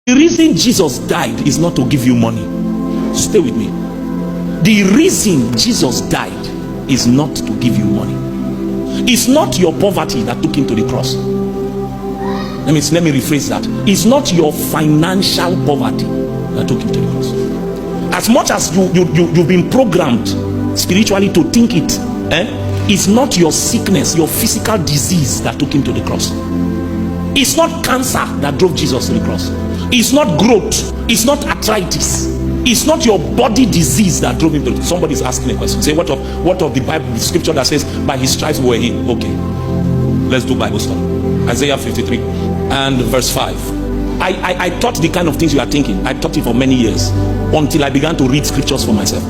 The reason Jesus died is not to give you money. Stay with me. The reason Jesus died is not to give you money. It's not your poverty that took him to the cross. Let me rephrase that. It's not your financial poverty that took him to the cross. As much as you've been programmed spiritually to think it, it's not your sickness, your physical disease that took him to the cross. It's not cancer that drove Jesus to the cross. It's not growth. It's not arthritis. It's not your body disease that drove him to the cross. Somebody's asking a question. Say, what of the Bible, the scripture that says, by his stripes we were healed? Okay, let's do Bible study. Isaiah 53 and verse 5. I taught the kind of things you are thinking. I taught it for many years until I began to read scriptures for myself.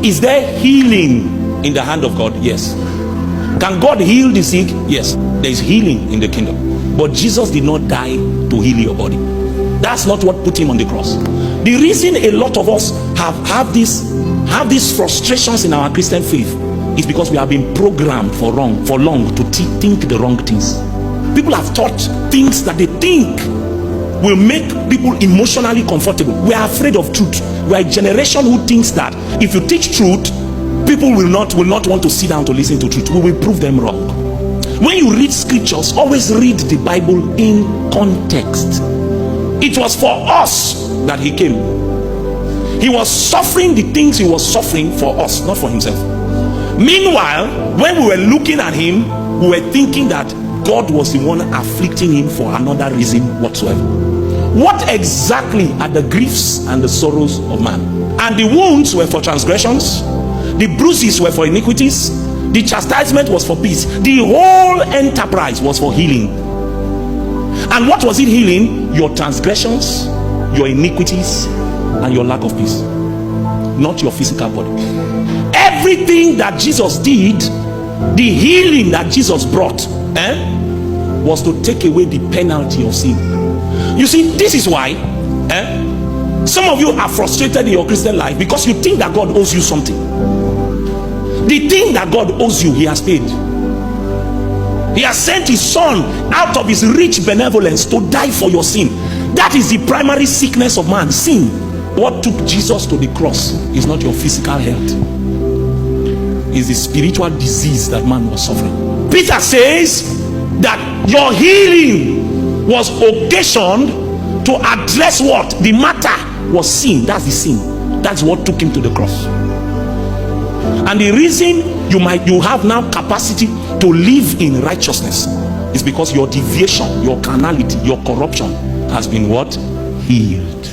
Is there healing in the hand of God? Yes. Can God heal the sick? Yes. There is healing in the kingdom. But Jesus did not die to heal your body. That's not what put him on the cross. The reason a lot of us have these frustrations in our Christian faith is because we have been programmed for long to think the wrong things. People have taught things that they think will make people emotionally comfortable. We are afraid of truth. We are a generation who thinks that if you teach truth, people will not want to sit down to listen to truth. We will prove them wrong. When you read scriptures, always read the Bible in context. It was for us that he came. He was suffering the things he was suffering for us, not for himself. Meanwhile, when we were looking at him, we were thinking that God was the one afflicting him for another reason whatsoever. What exactly are the griefs and the sorrows of man? And the wounds were for transgressions, the bruises were for iniquities, the chastisement was for peace. The whole enterprise was for healing. And what was it healing? Your transgressions, your iniquities, and your lack of peace. Not your physical body. Everything that Jesus did, the healing that Jesus brought, was to take away the penalty of sin. You see, this is why some of you are frustrated in your Christian life because you think that God owes you something. The thing that God owes you, he has paid. He has sent his son out of his rich benevolence to die for your sin. That is the primary sickness of man, sin. What took Jesus to the cross is not your physical health. It's the spiritual disease that man was suffering. Peter says that your healing was occasioned to address what? The matter was sin. That's the sin. That's what took him to the cross. And the reason you have now capacity to live in righteousness is because your deviation, your carnality, your corruption has been what? Healed.